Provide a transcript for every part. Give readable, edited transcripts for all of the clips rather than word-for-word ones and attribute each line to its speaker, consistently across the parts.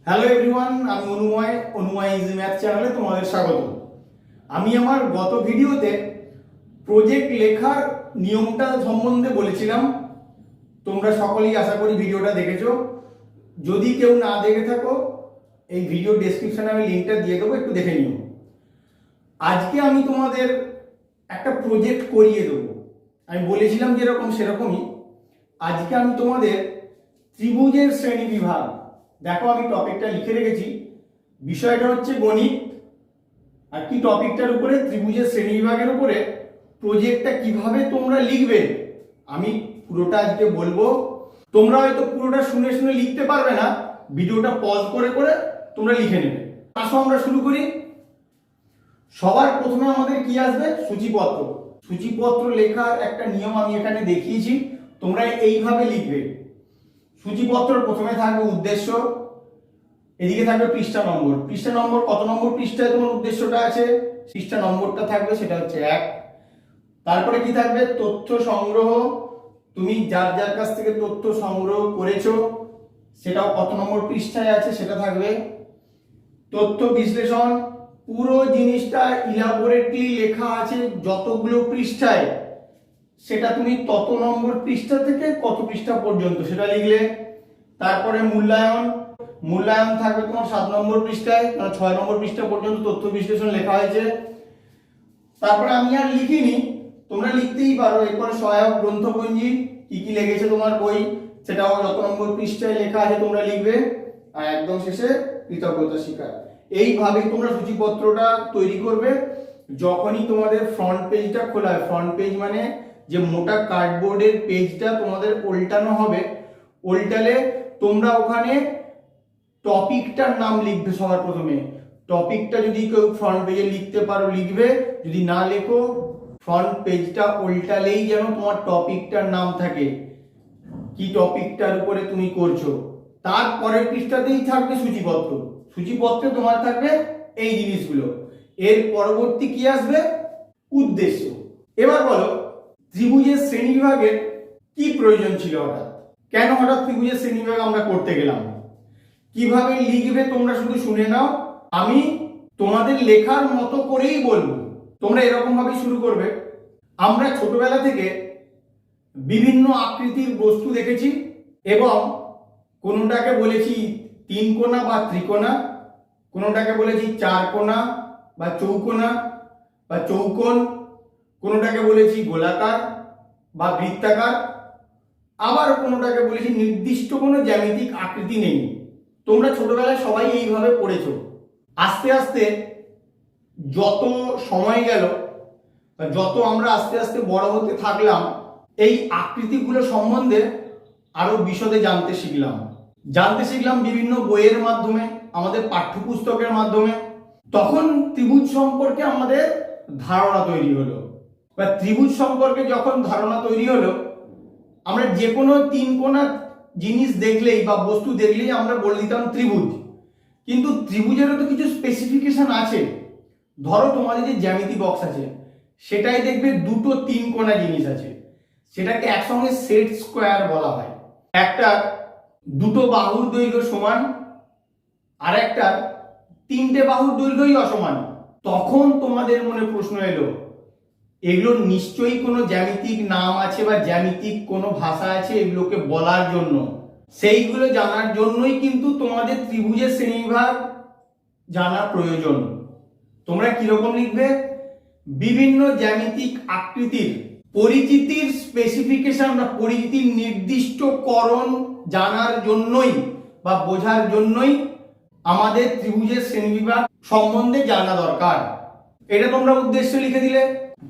Speaker 1: Hello everyone, আমি অনুময় easy math চ্যানেলে তোমাদের স্বাগত। আমি আমার গত ভিডিওতে প্রজেক্ট লেখার নিয়মটা সম্বন্ধে বলেছিলাম। তোমরা সকলেই আশা করি ভিডিওটা দেখেছো। যদি কেউ না দেখে থাকো, এই ভিডিও ডেসক্রিপশনে আমি লিঙ্কটা দিয়ে দেবো, একটু দেখে নিও। আজকে আমি তোমাদের একটা প্রজেক্ট করিয়ে দেবো। আমি বলেছিলাম যেরকম সেরকমই। আজকে আমি তোমাদের ত্রিভুজের শ্রেণী বিভাগ, দেখো আমি টপিকটা লিখে রেখেছি, বিষয়টা হচ্ছে গণিত। আর কি টপিকটার উপরে, ত্রিভুজের শ্রেণী বিভাগের উপরে প্রজেক্টটা কিভাবে তোমরা লিখবে আমি পুরোটা আজকে বলবো। তোমরা হয়তো পুরোটা শুনে শুনে লিখতে পারবে না, ভিডিওটা পজ করে করে তোমরা লিখে নেবে। আসো আমরা শুরু করি। সবার প্রথমে আমাদের কি আসবে? সূচিপত্র। সূচিপত্র লেখার একটা নিয়ম আমি এখানে দেখিয়েছি, তোমরা এইভাবে লিখবে। সূচিপত্রের প্রথমে থাকবে উদ্দেশ্য, এদিকে থাকবে পৃষ্ঠা নম্বর। পৃষ্ঠা নম্বর কত নম্বর পৃষ্ঠায় তোমার উদ্দেশ্যটা আছে, পৃষ্ঠা নম্বরটা থাকবে, সেটা হচ্ছে 1। তারপরে কি থাকবে? তথ্য সংগ্রহ, তুমি যার যার কাছ থেকে তথ্য সংগ্রহ করেছো সেটাও কত নম্বর পৃষ্ঠায় আছে সেটা থাকবে। তথ্য বিশ্লেষণ, পুরো জিনিসটা ইলাবোরেটলি লেখা আছে যতগুলো পৃষ্ঠায়, সেটা তুমি তত নম্বর পৃষ্ঠা থেকে কত পৃষ্ঠা পর্যন্ত সেটা লিখলে। তারপরে মূল্যায়ন, মূল্যায়ন থাকবে তোমার 7 নম্বর পৃষ্ঠায়, মানে 6 নম্বর পৃষ্ঠা পর্যন্ত তথ্য বিশ্লেষণ লেখা হয়েছে। তারপরে আমি আর লিখিনি, তোমরা লিখতেই পারো। এরপরে সহায়ক গ্রন্থপঞ্জি, কি কি লেগেছে তোমার বই সেটাও যত নম্বর পৃষ্ঠায় লেখা আছে তোমরা লিখবে। আর একদম শেষে কৃতজ্ঞতা স্বীকার। এইভাবেই তোমরা সূচিপত্রটা তৈরি করবে। যখনই তোমাদের ফ্রন্ট পেজটা খোলা হয়, ফ্রন্ট পেজ মানে যে মোটা কার্ডবোর্ডের পেজটা তোমাদের উল্টানো হবে, উল্টালে তোমরা ওখানে টপিকটার নাম লিখবে সবার প্রথমে। টপিকটা যদি কেউ ফ্রন্ট পেজে লিখতে পারো লিখবে, যদি না লেখো ফ্রন্ট পেজটা উল্টালেই যেন তোমার টপিকটার নাম থাকে, কি টপিকটার উপরে তুমি করছো। তারপরের পৃষ্ঠাতেই থাকবে সূচিপত্র। সূচিপত্রে তোমার থাকবে এই জিনিসগুলো। এর পরবর্তী কি আসবে? উদ্দেশ্য। এবার বলো, ত্রিভুজের শ্রেণীবিভাগের কি প্রয়োজন ছিল হঠাৎ? কেন হঠাৎ ত্রিভুজের শ্রেণীবিভাগ আমরা করতে গেলাম? কিভাবে লিখবে তোমরা শুধু শুনে নাও, আমি তোমাদের লেখার মতো করেই বলবো। তোমরা এরকম ভাবে শুরু করবে। আমরা ছোটবেলা থেকে বিভিন্ন আকৃতির বস্তু দেখেছি এবং কোনোটাকে বলেছি 3 কোণা বা ত্রিকোণা, কোনোটাকে বলেছি 4 কোণা বা চৌকোণা বা চৌকোণ, কোনোটাকে বলেছি গোলাকার বা বৃত্তাকার, আবার কোনোটাকে বলেছি নির্দিষ্ট কোনো জ্যামিতিক আকৃতি নেই। তোমরা ছোটবেলায় সবাই এইভাবে পড়েছো। আস্তে আস্তে যত সময় গেল, যত আমরা আস্তে আস্তে বড় হতে থাকলাম, এই আকৃতিগুলো সম্বন্ধে আরো বিশদে জানতে শিখলাম বিভিন্ন বইয়ের মাধ্যমে, আমাদের পাঠ্যপুস্তকের মাধ্যমে। তখন ত্রিভুজ সম্পর্কে আমাদের ধারণা তৈরি হলো, বা ত্রিভুজ সম্পর্কে যখন ধারণা তৈরি হলো, আমরা যে কোনো 3 কোণা জিনিস দেখলেই বা বস্তু দেখলেই আমরা বলে দিতাম ত্রিভুজ। কিন্তু ত্রিভুজেরও তো কিছু স্পেসিফিকেশন আছে। ধরো তোমাদের যে জ্যামিতি বক্স আছে সেটাই দেখবে দুটো 3 কোণা জিনিস আছে, সেটাকে একসঙ্গে সেট স্কোয়ার বলা হয়। একটা দুটো বাহুর দৈর্ঘ্য সমান, আর একটা 3টে বাহুর দৈর্ঘ্যই অসমান। তখন তোমাদের মনে প্রশ্ন এলো, এগুলোর নিশ্চয়ই কোনো জ্যামিতিক নাম আছে বা জ্যামিতিক কোনো ভাষা আছে এগুলোকে বলার জন্য। সেইগুলো জানার জন্যই কিন্তু তোমাদের ত্রিভুজের শ্রেণীবিভাগ জানা প্রয়োজন। তোমরা কিরকম লিখবে? বিভিন্ন জ্যামিতিক আকৃতির পরিচিতির স্পেসিফিকেশন বা পরিচিতির নির্দিষ্টকরণ জানার জন্যই বা বোঝার জন্যই আমাদের ত্রিভুজের শ্রেণীবিভাগ সম্বন্ধে জানা দরকার। এটা তোমরা উদ্দেশ্য লিখে দিলে।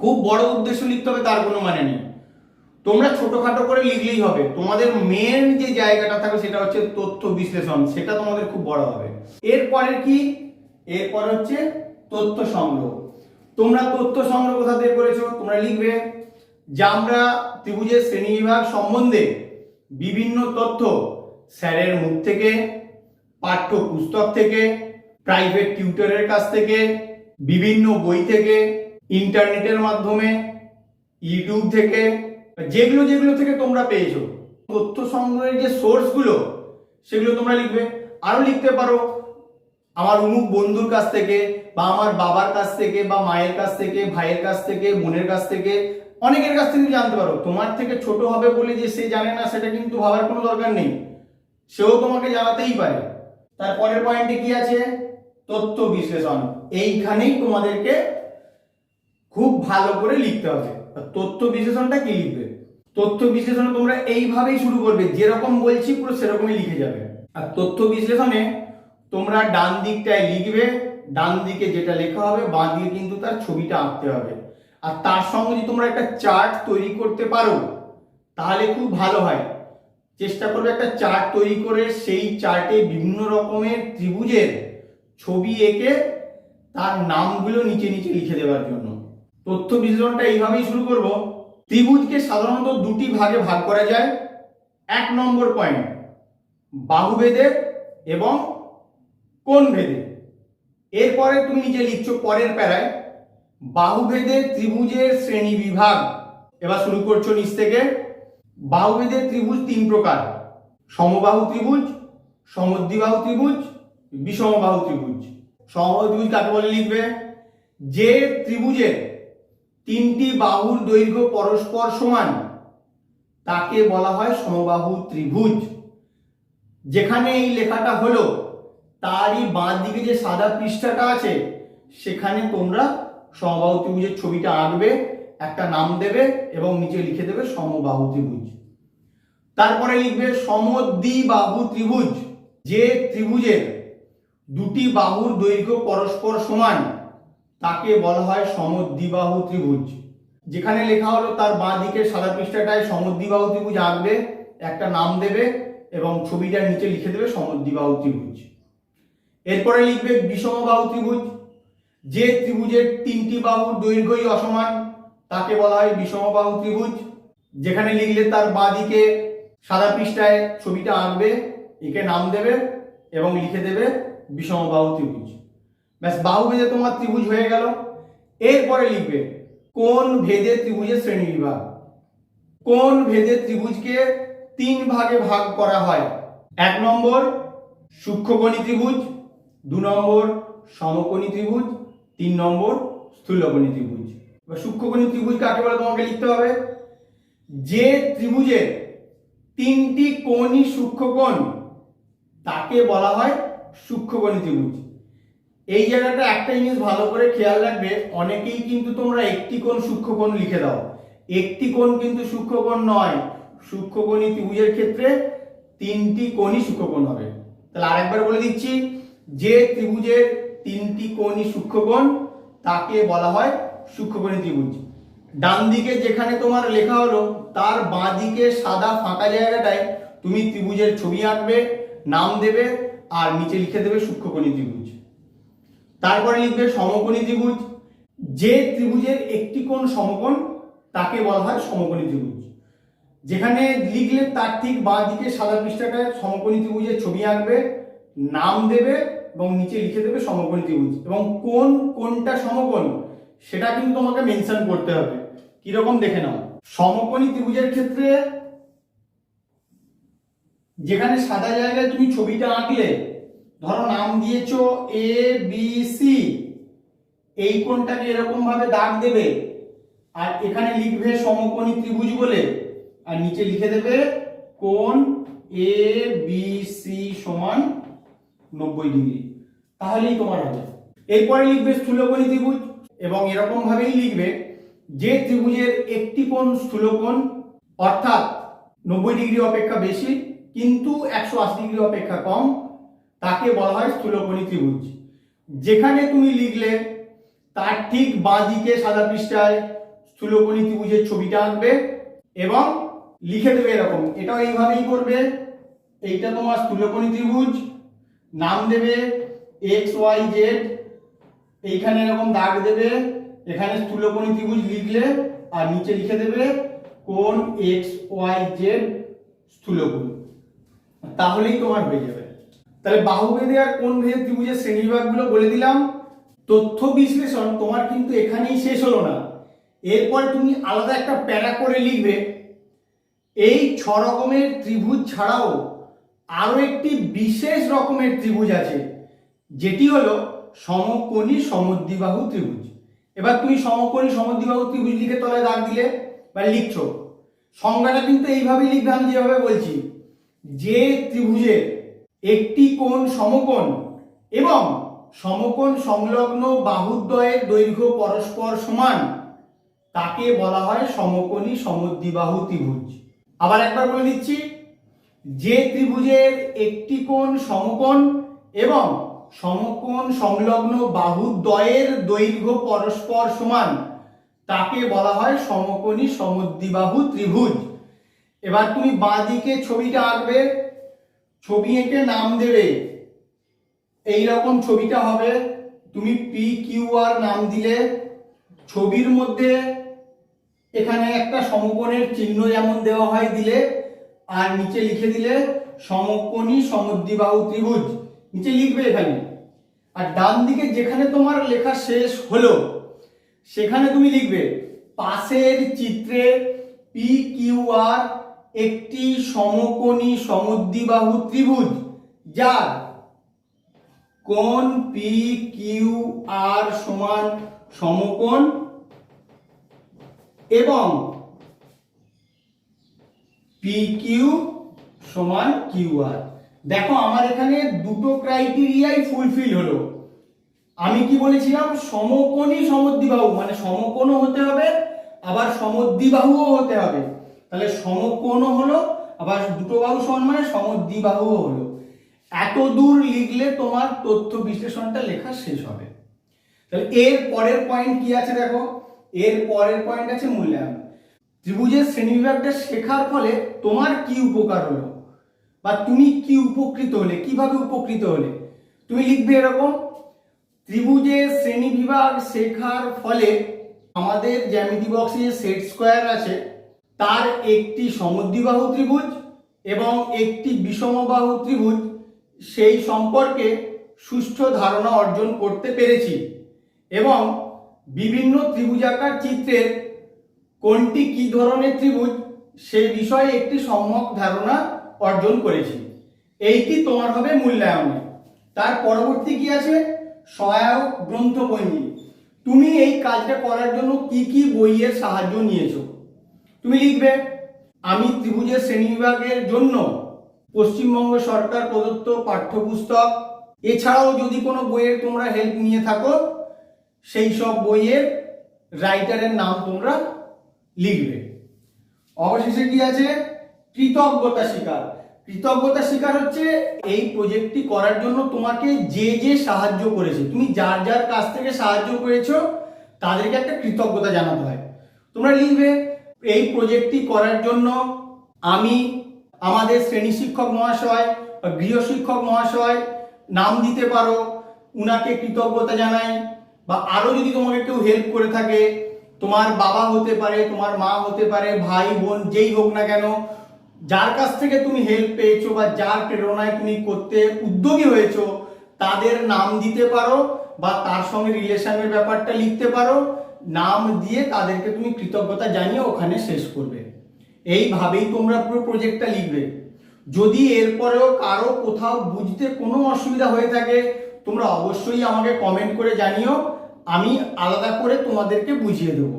Speaker 1: খুব বড় উদ্দেশ্য লিখতে হবে তার কোনো মানে নেই, তোমরা ছোটখাটো করে লিখলেই হবে। তোমাদের মেন যে জায়গাটা থাকবে সেটা হচ্ছে তথ্য বিশ্লেষণ, সেটা তোমাদের খুব বড় হবে। এরপরে কি? এরপর হচ্ছে তথ্য সংগ্রহ। তোমরা তথ্য সংগ্রহ কোথা থেকে করেছো? তোমরা লিখবে যে আমরা ত্রিভুজের শ্রেণীবিভাগ সম্বন্ধে বিভিন্ন তথ্য স্যারের মুখ থেকে, পাঠ্য পুস্তক থেকে, প্রাইভেট টিউটরের কাছ থেকে, বিভিন্ন বই থেকে, ইন্টারনেটের মাধ্যমে, ইউটিউব থেকে, যেগুলো থেকে তোমরা পেয়েছো, তথ্য সংগ্রহের যে সোর্সগুলো সেগুলো তোমরা লিখবে। আরো লিখতে পারো আমার অমুক বন্ধুর কাছ থেকে, বা আমার বাবার কাছ থেকে, বা মায়ের কাছ থেকে, ভাইয়ের কাছ থেকে, বোনের কাছ থেকে, অনেকের কাছ থেকে জানতে পারো। তোমার থেকে ছোট হবে বলে যে সে জানে না সেটা কিন্তু ভাবার কোনো দরকার নেই, সেও তোমাকে জানাতেই পারে। তারপরের পয়েন্টে কি আছে? তথ্য বিশ্লেষণ। এইখানেই তোমাদেরকে খুব ভালো করে লিখতে হবে। তথ্য বিশ্লেষণটা কি লিখবে? তথ্য বিশ্লেষণ তোমরা এইভাবেই শুরু করবে, যেরকম বলছি পুরো সেরকমই লিখে যাবে। আর তথ্য বিশ্লেষণে তোমরা ডান দিকটায় লিখবে, ডান দিকে যেটা লেখা হবে বাঁ দিকে কিন্তু তার ছবিটা আঁকতে হবে। আর তার সঙ্গে যদি তোমরা একটা চার্ট তৈরি করতে পারো তাহলে খুব ভালো হয়। চেষ্টা করবে একটা চার্ট তৈরি করে সেই চার্টে বিভিন্ন রকমের ত্রিভুজের ছবি এঁকে তার নামগুলো নিচে নিচে লিখে দেওয়ার জন্য। তথ্য বিশ্লেষণটা এইভাবেই শুরু করব। ত্রিভুজকে সাধারণত দুটি ভাগে ভাগ করা যায়। 1 নম্বর পয়েন্ট, বাহুভেদে এবং কোণ ভেদে। এরপরে তুমি নিচে লিখছো পরের প্যারায় বাহুভেদে ত্রিভুজের শ্রেণী বিভাগ। এবার শুরু করছো নিচ থেকে। বাহুভেদে ত্রিভুজ 3 প্রকার: সমবাহু ত্রিভুজ, সমদ্বিবাহু ত্রিভুজ, বিষমবাহু ত্রিভুজ। সমবাহু ত্রিভুজ কাকে বলে লিখবে? যে ত্রিভুজের 3টি বাহুর দৈর্ঘ্য পরস্পর সমান তাকে বলা হয় সমবাহু ত্রিভুজ। যেখানে এই লেখাটা হলো তারই বাঁ দিকে যে সাদা পৃষ্ঠাটা আছে সেখানে তোমরা সমবাহু ত্রিভুজের ছবিটা আঁকবে, একটা নাম দেবে এবং নিচে লিখে দেবে সমবাহু ত্রিভুজ। তারপরে লিখবে সমদ্বিবাহু ত্রিভুজ। যে ত্রিভুজের 2টি বাহুর দৈর্ঘ্য পরস্পর সমান তাকে বলা হয় সমদ্বিবাহু ত্রিভুজ। যেখানে লেখা হলো তার বাঁ দিকে সাদা পৃষ্ঠাটায় সমদ্বিবাহু ত্রিভুজ আঁকবে, একটা নাম দেবে এবং ছবিটার নিচে লিখে দেবে সমদ্বিবাহু ত্রিভুজ। এরপরে লিখবে বিষমবাহু ত্রিভুজ। যে ত্রিভুজের 3টি বাহুর দৈর্ঘ্যই অসমান তাকে বলা হয় বিষমবাহু ত্রিভুজ। যেখানে লিখলে তার বাঁ দিকে সাদা পৃষ্ঠায় ছবিটা আঁকবে, একে নাম দেবে এবং লিখে দেবে বিষমবাহু ত্রিভুজ। ব্যাস, বাহুভেদে তোমার ত্রিভুজ হয়ে গেল। এরপরে লিখবে কোণ ভেদে ত্রিভুজের শ্রেণীবিভাগ। কোণ ভেদে ত্রিভুজকে 3 ভাগে ভাগ করা হয়। 1 নম্বর সূক্ষ্মকোণী ত্রিভুজ, 2 নম্বর সমকোণী ত্রিভুজ, 3 নম্বর স্থূলকোণী ত্রিভুজ। এবার সূক্ষ্মকোণী ত্রিভুজ কাকে বলে তোমাকে লিখতে হবে। যে ত্রিভুজের 3টি কোণই সূক্ষ্মকোণ তাকে বলা হয় সূক্ষ্মকোণী ত্রিভুজ। এই জায়গাটা একটা জিনিস ভালো করে খেয়াল রাখবে, অনেকেই কিন্তু তোমরা একটি কোণ সূক্ষ্মকোণ লিখে দাও। একটি কোণ কিন্তু সূক্ষ্মকোণ নয়। সূক্ষ্মকোণী ত্রিভুজের ক্ষেত্রে 3টি কোণই সূক্ষ্মকোণ হবে। তাহলে আরেকবার বলে দিচ্ছি, যে ত্রিভুজের 3টি কোণই সূক্ষ্মকোণ তাকে বলা হয় সূক্ষ্মকোণী ত্রিভুজ। ডান দিকে যেখানে তোমার লেখা হলো তার বাঁ দিকে সাদা ফাঁকা জায়গাটায় তুমি ত্রিভুজের ছবি আঁকবে, নাম দেবে আর নিচে লিখে দেবে সূক্ষ্মকোণী ত্রিভুজ। তারপরে লিখবে সমকোণী ত্রিভুজ। যে ত্রিভুজের একটি কোণ সমকোণ তাকে বলা হয় সমকোণী ত্রিভুজ। যেখানে লিখলে তার ঠিক বাঁ দিকে সাদা পৃষ্ঠাটায় সমকোণী ত্রিভুজের ছবি আঁকবে, নাম দেবে এবং নিচে লিখে দেবে সমকোণী ত্রিভুজ। এবং কোনটা সমকোণ সেটা কিন্তু তোমাকে মেনশন করতে হবে। কিরকম দেখে নাও। সমকোণী ত্রিভুজের ক্ষেত্রে যেখানে সাদা জায়গায় তুমি ছবিটা আঁকলে, ধরো নাম দিয়েছো এ বি সি, এই কোণটাকে এরকম ভাবে দাগ দেবে আর এখানে লিখবে সমকোণী ত্রিভুজ বলে, আর নিচে লিখে দেবে কোণ এ বি সি সমান 90 ডিগ্রি, তাহলেই তোমার হবে। এরপরে লিখবে স্থূলকোণী ত্রিভুজ এবং এরকম ভাবেই লিখবে যে ত্রিভুজের একটি কোণ স্থূলকোণ অর্থাৎ 90 ডিগ্রি অপেক্ষা বেশি কিন্তু 180 ডিগ্রি অপেক্ষা কম তাকে বলা হয় স্থূলকোণী ত্রিভুজ। যেখানে তুমি লিখলে তার ঠিক বাঁ দিকে সাদা পৃষ্ঠায় স্থূলকোণী ত্রিভুজের ছবিটা আঁকবে এবং লিখে দেবে এরকম, এটাও এইভাবেই করবে। এইটা তোমার স্থূলকোণী ত্রিভুজ, নাম দেবে এক্স ওয়াই জেড, এইখানে এরকম দাগ দেবে, এখানে স্থূলকোণী ত্রিভুজ লিখলে আর নিচে লিখে দেবে কোণ এক্স ওয়াই জেড স্থূলকোণ, তাহলেই তোমার হয়ে যাবে। তাহলে বাহুভেদে আর কোণ ভেদে ত্রিভুজের শ্রেণীবিভাগগুলো বলে দিলাম। তথ্য বিশ্লেষণ তোমার কিন্তু এখানেই শেষ হলো না। এরপর তুমি আলাদা একটা প্যারা করে লিখবে এই 6 রকমের ত্রিভুজ ছাড়াও আরো একটি বিশেষ রকমের ত্রিভুজ আছে, যেটি হলো সমকোণী সমদ্বিবাহু ত্রিভুজ। এবার তুমি সমকোণী সমদ্বিবাহু ত্রিভুজ লিখে তলায় দাগ দিলে বা লিখছো, সংজ্ঞাটা কিন্তু এইভাবেই লিখবে আমি যেভাবে বলছি। যে ত্রিভুজের একটি কোণ সমকোণ এবং সমকোণ সংলগ্ন বাহুদ্বয়ের দৈর্ঘ্য পরস্পর সমান তাকে বলা হয় সমকোণী সমদ্বিবাহু ত্রিভুজ। আবার একবার বলে দিচ্ছি, যে ত্রিভুজের একটি কোণ সমকোণ এবং সমকোণ সংলগ্ন বাহুদ্বয়ের দৈর্ঘ্য পরস্পর সমান তাকে বলা হয় সমকোণী সমদ্বিবাহু ত্রিভুজ। এবার তুমি বাঁ দিকে ছবিটা আঁকবে, ছবি এঁকে নাম দেবে। এই রকম ছবিটা হবে, তুমি পি কিউ আর নাম দিলে, ছবির মধ্যে এখানে একটা সমকোণের চিহ্ন যেমন দেওয়া হয় দিলে, আর নিচে লিখে দিলে সমকোণী সমদ্বিবাহু ত্রিভুজ, নিচে লিখবে এখানে। আর ডান দিকে যেখানে তোমার লেখা শেষ হলো সেখানে তুমি লিখবে পাশের চিত্রে পি কিউ আর একটি সমকোণী সমদ্বিবাহু ত্রিভুজ যার কোণ পি কিউ আর সমান সমকোণ এবং পি কিউ সমান কিউ আর। দেখো আমার এখানে দুটো ক্রাইটেরিয়াই ফুলফিল হলো। আমি কি বলেছিলাম, সমকোণী সমদ্বিবাহু মানে সমকোণও হতে হবে আবার সমদ্বিবাহুও হতে হবে। তাহলে সমকোণও হলো আবার দুটো বাহু সমান মানে সমদ্বিবাহুও হলো। এত দূর লিখলে তোমার তথ্য বিশ্লেষণটা লেখা শেষ হবে। তাহলে এর পরের পয়েন্ট কি আছে দেখো, এর পরের পয়েন্ট আছে মূল্যায়ন। ত্রিভুজের শ্রেণীবিভাগটা শেখার ফলে তোমার কি উপকার হলো বা তুমি কি উপকৃত হলে, কিভাবে উপকৃত হলে, তুমি লিখবে এরকম, ত্রিভুজের শ্রেণীবিভাগ শেখার ফলে আমাদের জ্যামিতি বক্সে যে সেট স্কয়ার আছে তার একটি সমদ্বিবাহু ত্রিভুজ এবং একটি বিষমবাহু ত্রিভুজ সেই সম্পর্কে সুষ্ঠু ধারণা অর্জন করতে পেরেছি এবং বিভিন্ন ত্রিভুজাকার চিত্রের কোনটি কি ধরনের ত্রিভুজ সে বিষয়ে একটি সম্যক ধারণা অর্জন করেছি। এইটি তোমার হবে মূল্যায়নে। তার পরবর্তী কি আছে, সহায়ক গ্রন্থপঞ্জি। তুমি এই কাজটা করার জন্য কি কি বইয়ের সাহায্য নিয়েছো তুমি লিখবে, আমি ত্রিভুজের শ্রেণীবিভাগের জন্য পশ্চিমবঙ্গ সরকার প্রদত্ত পাঠ্যপুস্তক, এছাড়াও যদি কোনো বইয়ের তোমরা হেল্প নিয়ে থাকো সেই সব বইয়ের রাইটারের নাম তোমরা লিখবে। অবশেষে কি আছে, কৃতজ্ঞতা স্বীকার। কৃতজ্ঞতা স্বীকার হচ্ছে এই প্রজেক্টটি করার জন্য তোমাকে যে যে সাহায্য করেছে, তুমি যার যার কাছ থেকে সাহায্য করেছো তাদেরকে একটা কৃতজ্ঞতা জানাতে হয়। তোমরা লিখবে, এই প্রজেক্টটি করার জন্য আমি আমাদের শ্রেণী শিক্ষক মহাশয় বা গৃহ শিক্ষক মহাশয় নাম দিতে পারো, উনাকে কৃতজ্ঞতা জানাই। বা আরো যদি তোমাকে কেউ হেল্প করে থাকে, তোমার বাবা হতে পারে, তোমার মা হতে পারে, ভাই বোন যেই হোক না কেন, যার কাছ থেকে তুমি হেল্প পেয়েছো বা যার প্রেরণায় তুমি করতে উদ্যোগী হয়েছো তাদের নাম দিতে পারো বা তার সঙ্গে রিলেশনের ব্যাপারটা লিখতে পারো। নাম দিয়ে তাদেরকে তুমি কৃতজ্ঞতা জানিয়ে ওখানে শেষ করবে। এইভাবেই তোমরা পুরো প্রজেক্টটা লিখবে। যদি এরপরেও কারো কোথাও বুঝতে কোনো অসুবিধা হয়ে থাকে তোমরা অবশ্যই আমাকে কমেন্ট করে জানিও, আমি আলাদা করে তোমাদেরকে বুঝিয়ে দেবো।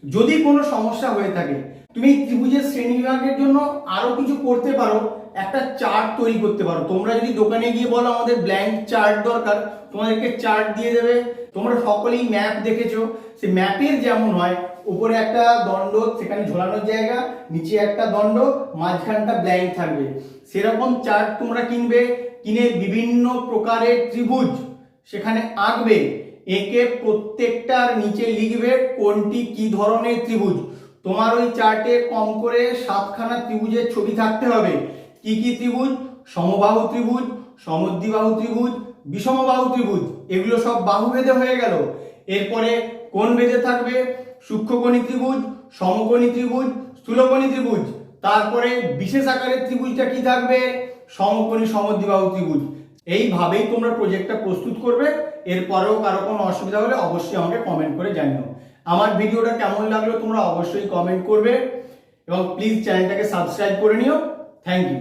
Speaker 1: যদি কোনো সমস্যা হয়ে থাকে তুমি ত্রিভুজের শ্রেণীবিভাগের জন্য আরো কিছু করতে পারো, একটা চার্ট তৈরি করতে পারো। তোমরা যদি দোকানে গিয়ে বলো আমাদের ব্ল্যাঙ্ক চার্ট দরকার, তোমাদেরকে চার্ট দিয়ে দেবে। তোমরা সকলেই ম্যাপ দেখেছো, সেই ম্যাপের যেমন হয় উপরে একটা দণ্ড, সেখানে ঝোলানোর জায়গা, নিচে একটা দণ্ড, মাঝখানটা ব্ল্যাঙ্ক থাকবে। সেরকম চার্ট তোমরা কিনবে, কিনে বিভিন্ন প্রকারের ত্রিভুজ সেখানে আঁকবে, এঁকে প্রত্যেকটার নিচে লিখবে কোনটি কি ধরনের ত্রিভুজ। তোমার ওই চার্টে কম করে 7খানা ত্রিভুজের ছবি থাকতে হবে। কি কি ত্রিভুজ, সমবাহু ত্রিভুজ, সমদ্বিবাহু ত্রিভুজ, বিষমবাহু ত্রিভুজ, এগুলো সব বাহু ভেদে হয়ে গেল। এরপরে কোণ ভেদে থাকবে সূক্ষ্মকোণী ত্রিভুজ, সমকোণী ত্রিভুজ, স্থূলকোণী ত্রিভুজ। তারপরে বিশেষ আকারের ত্রিভুজটা কি থাকবে, সমকোণী সমদ্বিবাহু ত্রিভুজ। এইভাবেই তোমরা প্রজেক্টটা প্রস্তুত করবে। এরপরেও কারো কোনো অসুবিধা হলে অবশ্যই আমাকে কমেন্ট করে জানিও। আমার ভিডিওটা কেমন লাগলো তোমরা অবশ্যই কমেন্ট করবে এবং প্লিজ চ্যানেলটাকে সাবস্ক্রাইব করে নিও। Thank you.